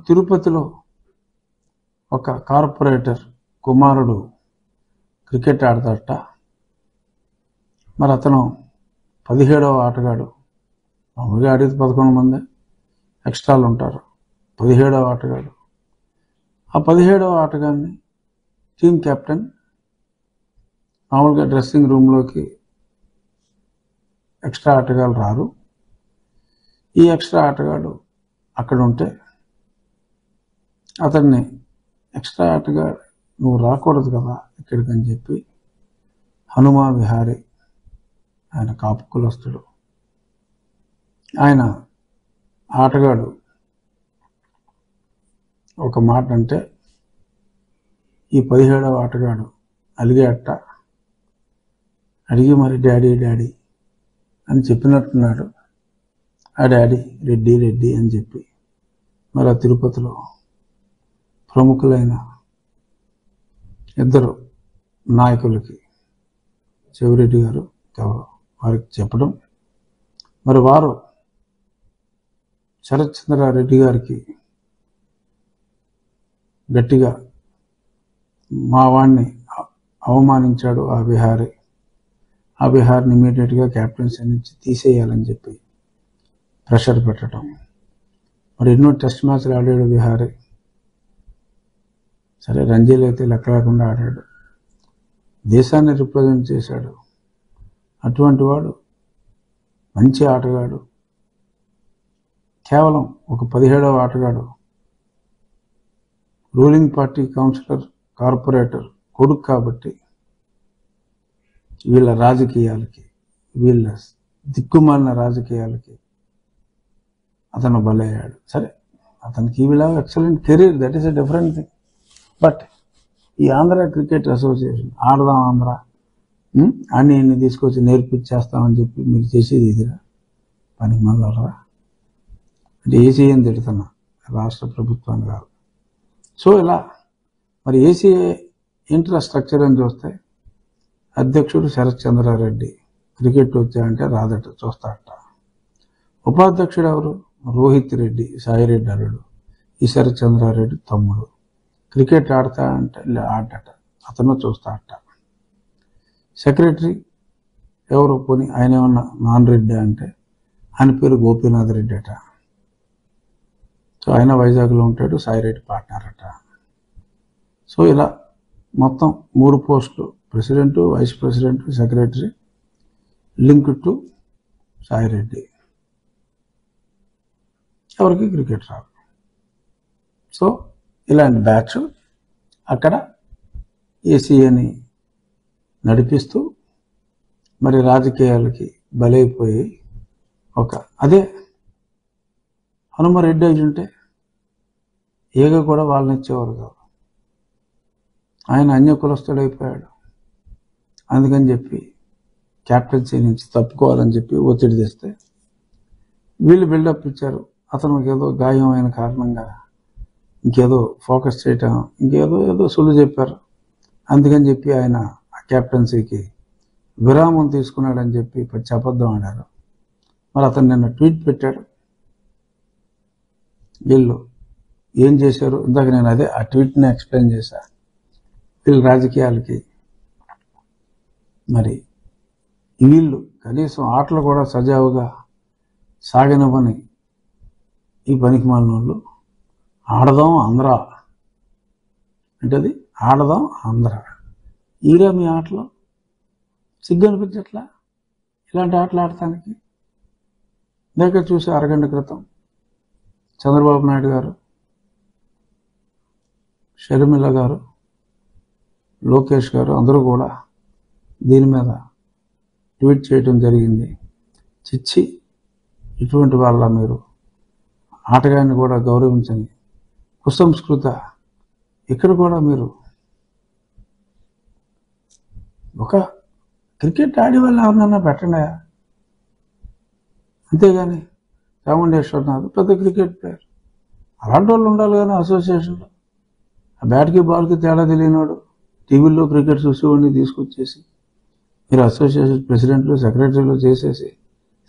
తిరుపతిలో ఒక కార్పొరేటర్ కుమారుడు క్రికెట్ ఆడతాడట. మరి అతను 17వ ఆటగాడు. మామూలుగా ఆడేది 11 మంది, ఎక్స్ట్రాలు ఉంటారు. 17వ ఆటగాడు. ఆ 17వ ఆటగాడిని టీమ్ కెప్టెన్ మామూలుగా డ్రెస్సింగ్ రూమ్లోకి ఎక్స్ట్రా ఆటగాళ్ళు రారు. ఈ ఎక్స్ట్రా ఆటగాడు అక్కడ ఉంటే అతన్ని ఎక్స్ట్రా ఆటగాడు నువ్వు రాకూడదు కదా ఇక్కడికి అని చెప్పి హనుమా విహారీ, ఆయన కాపు కులస్తుడు, ఆయన ఆటగాడు ఒక మాట అంటే ఈ 17వ ఆటగాడు అలిగేట. అడిగి మరి డాడీ డాడీ అని చెప్పినట్టున్నాడు. ఆ డాడీ రెడ్డి రెడ్డి అని చెప్పి మరి ఆ తిరుపతిలో ప్రముఖులైన ఇద్దరు నాయకులకి, చెవిరెడ్డి గారు వారికి చెప్పడం, మరి వారు శరత్ చంద్రారెడ్డి గారికి గట్టిగా మా వాడిని అవమానించాడు ఆ విహార్ని ఇమీడియట్గా క్యాప్టెన్సీ నుంచి తీసేయాలని చెప్పి ప్రెషర్ పెట్టడం. మరి ఎన్నో టెస్ట్ మ్యాచ్లు ఆడాడు విహారీ. సరే, రంజీలు అయితే లెక్క లేకుండా ఆడాడు, దేశాన్ని రిప్రజెంట్ చేశాడు. అటువంటి వాడు మంచి ఆటగాడు, కేవలం ఒక 17వ ఆటగాడు, రూలింగ్ పార్టీ కౌన్సిలర్ కార్పొరేటర్ కొడుకు కాబట్టి వీళ్ళ రాజకీయాలకి, వీళ్ళ దిక్కుమాలిన రాజకీయాలకి అతను బలయ్యాడు. సరే, అతనికి ఈ will excellent career, that is a different thing. But ఈ ఆంధ్ర క్రికెట్ అసోసియేషన్ ఆడదాం ఆంధ్ర అన్ని తీసుకొచ్చి నేర్పించేస్తామని చెప్పి మీరు చేసేది ఇదిరా, పనికి మళ్ళరా అంటే ఏసీఏని తిడుతున్నా, రాష్ట్ర ప్రభుత్వాన్ని కాదు. సో ఇలా మరి ఏసీఏ ఏంటి స్ట్రక్చర్ అని చూస్తే అధ్యక్షుడు శరత్ చంద్రారెడ్డి, క్రికెట్ వచ్చాయంటే రాదట, చూస్తాడట. ఉపాధ్యక్షుడు ఎవరు? రోహిత్ రెడ్డి, సాయిరెడ్డి అల్లుడు, ఈ శరత్ చంద్రారెడ్డి తమ్ముడు. క్రికెట్ ఆడతా అంటే ఆడట, అతను చూస్తాడట. సెక్రటరీ ఎవరు? పోనీ ఆయన ఏమన్నా నాన్ రెడ్డి అంటే ఆయన పేరు గోపీనాథ్ రెడ్డి అట. సో ఆయన వైజాగ్లో ఉంటాడు, సాయిరెడ్డి పార్ట్నర్ అట. సో ఇలా మొత్తం 3 పోస్టులు, president, vice president, secretary, link to Saireddy. ఎవరికి క్రికెట్ రాదు. సో ఇలాంటి బ్యాచ్ అక్కడ ఏసీఏని నడిపిస్తూ మరి రాజకీయాలకి బలైపోయి అదే హనుమారెడ్డి అయి ఉంటే ఏగ కూడా వాళ్ళని ఇచ్చేవారు కాదు. ఆయన అన్య కులస్తుడైపోయాడు. అందుకని చెప్పి క్యాప్టెన్సీ నుంచి తప్పుకోవాలని చెప్పి ఒత్తిడి తెస్తే వీళ్ళు బిల్డప్ ఇచ్చారు. అతనికి ఏదో గాయం అయిన కారణంగా ఇంకేదో ఫోకస్ చేయటం, ఏదో సులువు చెప్పారు. అందుకని చెప్పి ఆయన ఆ క్యాప్టెన్సీకి విరామం తీసుకున్నాడని చెప్పి పచ్చి అబద్ధం ఆడారు. మరి అతను నిన్న ట్వీట్ పెట్టాడు. వీళ్ళు ఏం చేశారు ఇందాక నేను అదే ఆ ట్వీట్ని ఎక్స్ప్లెయిన్ చేశా. వీళ్ళు రాజకీయాలకి మరి వీళ్ళు కనీసం ఆటలు కూడా సజావుగా సాగనివ్వని ఈ పనికి మాలిన వాళ్ళు ఆడదాం ఆంధ్ర అంటే అది ఆడదాం ఆంధ్ర. ఈరా మీ ఆటలో సిగ్గు అనిపించట్లా ఇలాంటి ఆటలు ఆడటానికి? ఇందాక చూసి అరగంట క్రితం చంద్రబాబు నాయుడు గారు, షర్మిల గారు, లోకేష్ గారు అందరూ కూడా దీని మీద ట్వీట్ చేయడం జరిగింది. చిచ్చి, ఇటువంటి వాళ్ళ మీరు ఆటగాన్ని కూడా గౌరవించని కుసంస్కృత, ఇక్కడ కూడా మీరు ఒక క్రికెట్ ఆడే వాళ్ళు ఎవరినైనా పెట్టండి. అంతేగాని చాముండేశ్వరనాథ్ పెద్ద క్రికెట్ ప్లేయర్, అలాంటి వాళ్ళు ఉండాలి కానీ అసోసియేషన్లో ఆ బ్యాట్కి బాల్కి తేడా తెలియనివాడు టీవీల్లో క్రికెట్ చూసేవాడిని తీసుకొచ్చేసి మీరు అసోసియేషన్ ప్రెసిడెంట్లు, సెక్రటరీలు చేసేసి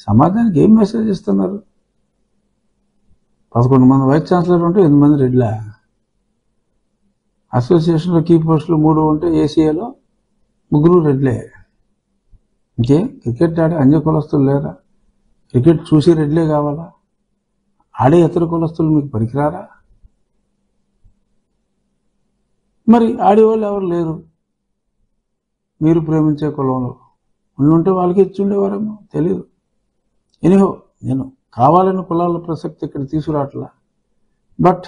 సమాజానికి ఏం మెసేజ్ ఇస్తున్నారు? 11 మంది వైస్ ఛాన్సలర్ ఉంటే 8 మంది రెడ్లా? అసోసియేషన్లో కీ పోస్టులు 3 ఉంటే ఏసీఏలో 3 రెడ్లే. ఇంకే క్రికెట్ ఆడే అన్య కులస్తులు లేరా? క్రికెట్ చూసి రెడ్లే కావాలా? ఆడే ఇతర కులస్తులు మీకు పనికిరారా? మరి ఆడేవాళ్ళు ఎవరు లేరు మీరు ప్రేమించే కులంలో. ఉండుంటే వాళ్ళకి ఇచ్చి ఉండేవారేమో, తెలీదు. ఎనీహో, నేను కావాలని కులాల ప్రసక్తి ఇక్కడ తీసుకురావట్లా. బట్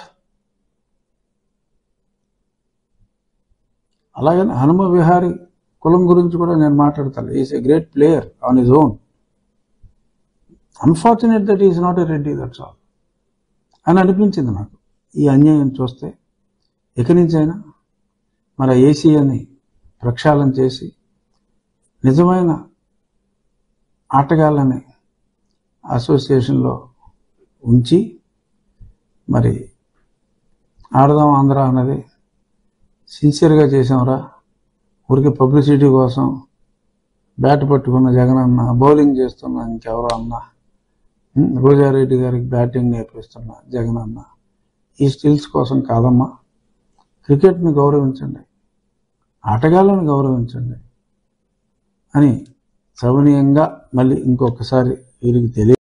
అలాగని హనుమ విహారీ కులం గురించి కూడా నేను మాట్లాడతాను. Is a great player on his own. Unfortunate that is not a Reddy, that's all అని అనిపించింది నాకు ఈ అన్యాయం చూస్తే. ఇక నుంచైనా మన ఏసీని ప్రక్షాళన చేసి నిజమైన ఆటగాళ్ళని అసోసియేషన్లో ఉంచి మరి ఆడదాం ఆంధ్ర అన్నది సిన్సియర్గా చేసాంరా. ఊరికి పబ్లిసిటీ కోసం బ్యాట్ పట్టుకున్న జగనన్న, బౌలింగ్ చేస్తున్న ఇంకెవరో అన్న, రోజారెడ్డి గారికి బ్యాటింగ్ నేర్పిస్తున్న జగనన్న, ఈ స్టిల్స్ కోసం కాదమ్మా. క్రికెట్ని గౌరవించండి, ఆటగాళ్ళని గౌరవించండి అని సవినీయంగా మళ్ళీ ఇంకొకసారి వీరికి తెలియ